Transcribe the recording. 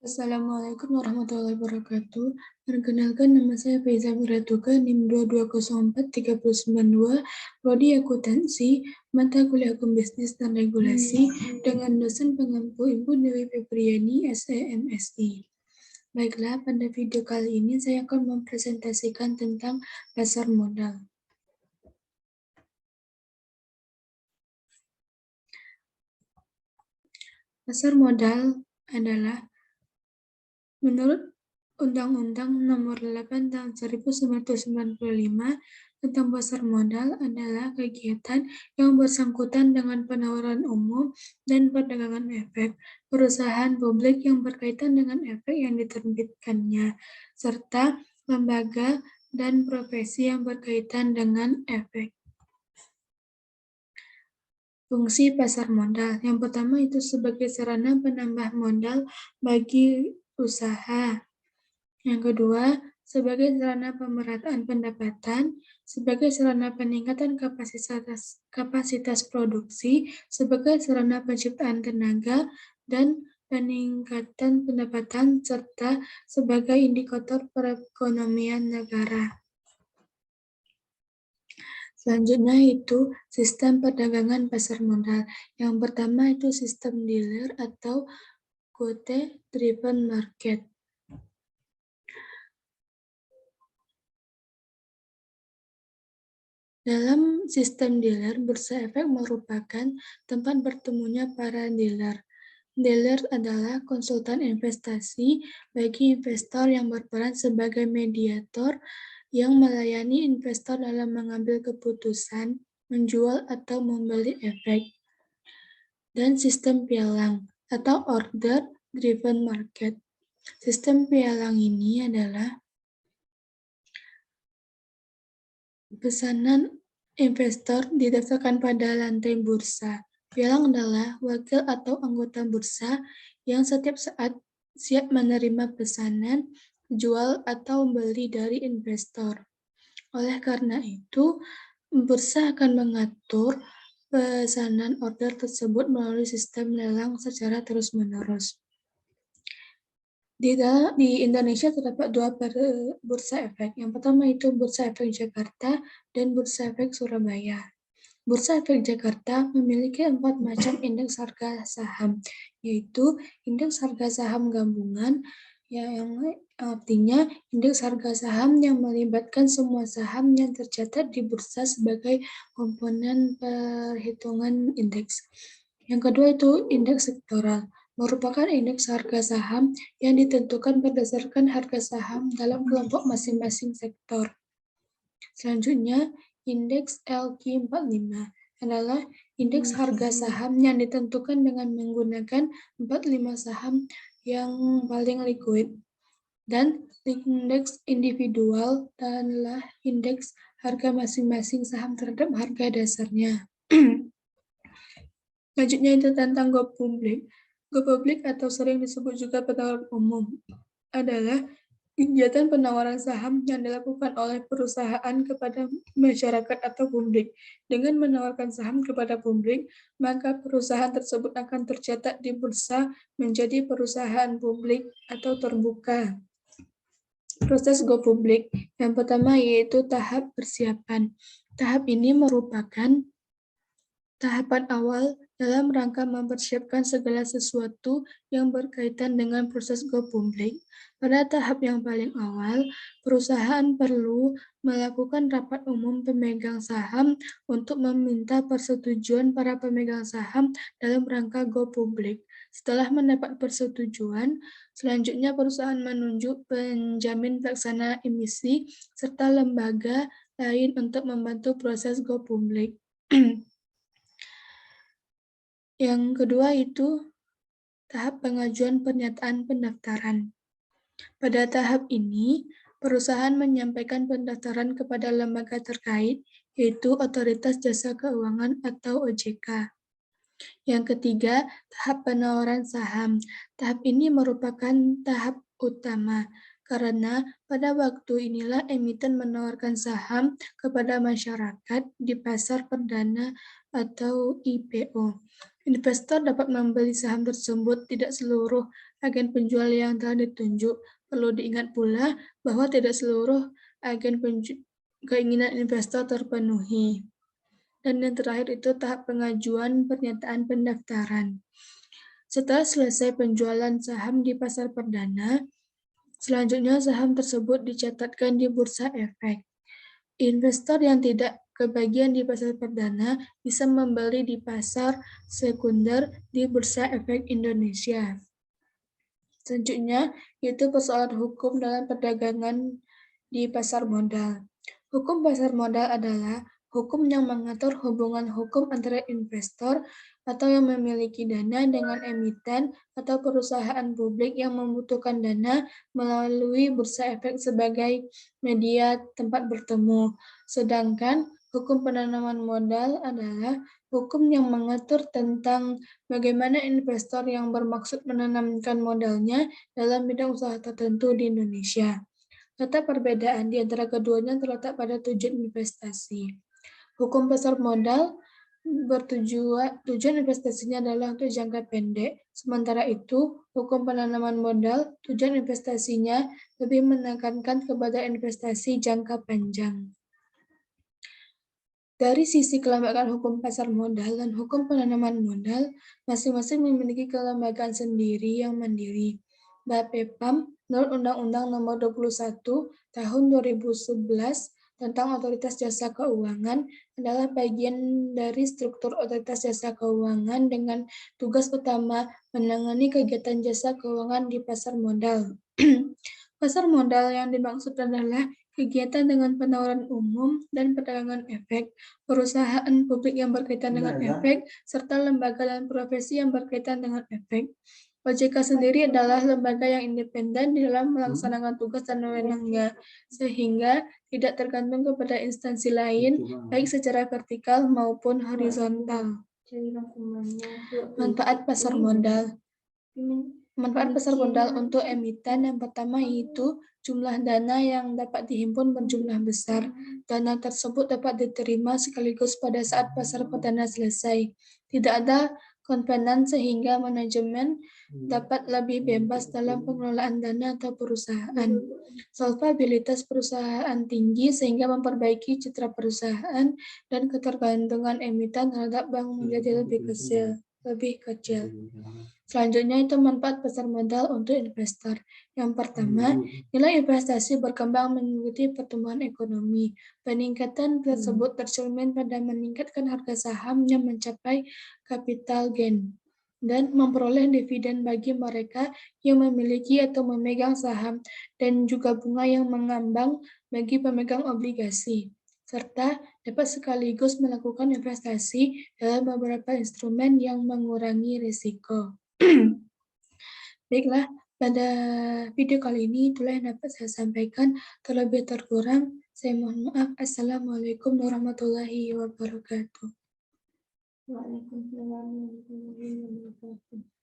Assalamualaikum warahmatullahi wabarakatuh. Perkenalkan, nama saya Faiza Wiratuka, NIM 2204392, Prodi Akuntansi, mata kuliah Hukum Bisnis dan Regulasi, dengan dosen pengampu Ibu Dewi Febriani, SEMSI. Baiklah, pada video kali ini saya akan mempresentasikan tentang pasar modal. Pasar modal adalah menurut Undang-Undang Nomor 8 Tahun 1995 tentang pasar modal adalah kegiatan yang bersangkutan dengan penawaran umum dan perdagangan efek perusahaan publik yang berkaitan dengan efek yang diterbitkannya, serta lembaga dan profesi yang berkaitan dengan efek. Fungsi pasar modal. Yang pertama itu sebagai sarana penambah modal bagi usaha. Yang kedua, sebagai sarana pemerataan pendapatan, sebagai sarana peningkatan kapasitas produksi, sebagai sarana penciptaan tenaga, dan peningkatan pendapatan, serta sebagai indikator perekonomian negara. Selanjutnya itu sistem perdagangan pasar modal. Yang pertama itu sistem dealer atau quote driven market. Dalam sistem dealer, bursa efek merupakan tempat bertemunya para dealer. Dealer adalah konsultan investasi bagi investor yang berperan sebagai mediator yang melayani investor dalam mengambil keputusan, menjual atau membeli efek. Dan sistem pialang atau order driven market. Sistem pialang ini adalah pesanan investor didaftarkan pada lantai bursa. Pialang adalah wakil atau anggota bursa yang setiap saat siap menerima pesanan, jual atau beli dari investor. Oleh karena itu, bursa akan mengatur pesanan order tersebut melalui sistem lelang secara terus-menerus. Di Indonesia terdapat dua bursa efek. Yang pertama itu Bursa Efek Jakarta dan Bursa Efek Surabaya. Bursa Efek Jakarta memiliki 4 macam indeks harga saham, yaitu indeks harga saham gabungan, yang artinya indeks harga saham yang melibatkan semua saham yang tercatat di bursa sebagai komponen perhitungan indeks. Yang kedua itu indeks sektoral, merupakan indeks harga saham yang ditentukan berdasarkan harga saham dalam kelompok masing-masing sektor. Selanjutnya, indeks LQ45 adalah indeks harga saham yang ditentukan dengan menggunakan 45 saham yang paling likuid. Dan indeks individual adalah indeks harga masing-masing saham terhadap harga dasarnya. Selanjutnya itu tentang go public. Go public atau sering disebut juga penawaran umum adalah kegiatan penawaran saham yang dilakukan oleh perusahaan kepada masyarakat atau publik. Dengan menawarkan saham kepada publik, maka perusahaan tersebut akan tercatat di bursa menjadi perusahaan publik atau terbuka. Proses go publik yang pertama yaitu tahap persiapan. Tahap ini merupakan tahapan awal dalam rangka mempersiapkan segala sesuatu yang berkaitan dengan proses go publik. Pada tahap yang paling awal, perusahaan perlu melakukan rapat umum pemegang saham untuk meminta persetujuan para pemegang saham dalam rangka go publik. Setelah mendapat persetujuan, selanjutnya perusahaan menunjuk penjamin pelaksana emisi serta lembaga lain untuk membantu proses go publik. Yang kedua itu tahap pengajuan pernyataan pendaftaran. Pada tahap ini, perusahaan menyampaikan pendaftaran kepada lembaga terkait, yaitu Otoritas Jasa Keuangan atau OJK. Yang ketiga, tahap penawaran saham. Tahap ini merupakan tahap utama, karena pada waktu inilah emiten menawarkan saham kepada masyarakat di pasar perdana atau IPO. Investor dapat membeli saham tersebut, tidak seluruh agen penjual yang telah ditunjuk. Perlu diingat pula bahwa tidak seluruh agen keinginan investor terpenuhi. Dan yang terakhir itu tahap pengajuan pernyataan pendaftaran. Setelah selesai penjualan saham di pasar perdana, selanjutnya saham tersebut dicatatkan di Bursa Efek. Investor yang tidak kebagian di pasar perdana bisa membeli di pasar sekunder di Bursa Efek Indonesia. Selanjutnya, yaitu persoalan hukum dalam perdagangan di pasar modal. Hukum pasar modal adalah hukum yang mengatur hubungan hukum antara investor atau yang memiliki dana dengan emiten atau perusahaan publik yang membutuhkan dana melalui Bursa Efek sebagai media tempat bertemu. Sedangkan hukum penanaman modal adalah hukum yang mengatur tentang bagaimana investor yang bermaksud menanamkan modalnya dalam bidang usaha tertentu di Indonesia. Letak perbedaan di antara keduanya terletak pada tujuan investasi. Hukum pasar modal tujuan investasinya adalah untuk jangka pendek, sementara itu hukum penanaman modal tujuan investasinya lebih menekankan kepada investasi jangka panjang. Dari sisi kelembagaan hukum pasar modal dan hukum penanaman modal, masing-masing memiliki kelembagaan sendiri yang mandiri. BAPEPAM menurut Undang-Undang Nomor 21 Tahun 2011 tentang Otoritas Jasa Keuangan adalah bagian dari struktur Otoritas Jasa Keuangan dengan tugas utama menangani kegiatan jasa keuangan di pasar modal. Pasar modal yang dimaksud adalah kegiatan dengan penawaran umum dan perdagangan efek, perusahaan publik yang berkaitan dengan efek, serta lembaga dan profesi yang berkaitan dengan efek. OJK sendiri adalah lembaga yang independen di dalam melaksanakan tugas dan wewenangnya, sehingga tidak tergantung kepada instansi lain, baik secara vertikal maupun horizontal. Manfaat pasar modal. Manfaat pasar modal untuk emiten yang pertama yaitu jumlah dana yang dapat dihimpun berjumlah besar. Dana tersebut dapat diterima sekaligus pada saat pasar perdana selesai. Tidak ada konvenan sehingga manajemen dapat lebih bebas dalam pengelolaan dana atau perusahaan. Solvabilitas perusahaan tinggi sehingga memperbaiki citra perusahaan dan ketergantungan emiten terhadap bank menjadi lebih kecil. Selanjutnya itu manfaat pasar modal untuk investor. Yang pertama, nilai investasi berkembang mengikuti pertumbuhan ekonomi. Peningkatan tersebut tercermin pada meningkatkan harga saham yang mencapai capital gain dan memperoleh dividen bagi mereka yang memiliki atau memegang saham dan juga bunga yang mengambang bagi pemegang obligasi, serta dapat sekaligus melakukan investasi dalam beberapa instrumen yang mengurangi risiko. Baiklah, pada video kali ini itulah yang dapat saya sampaikan. Terlebih terkurang, saya mohon maaf. Assalamualaikum warahmatullahi wabarakatuh. Waalaikumsalam warahmatullahi wabarakatuh.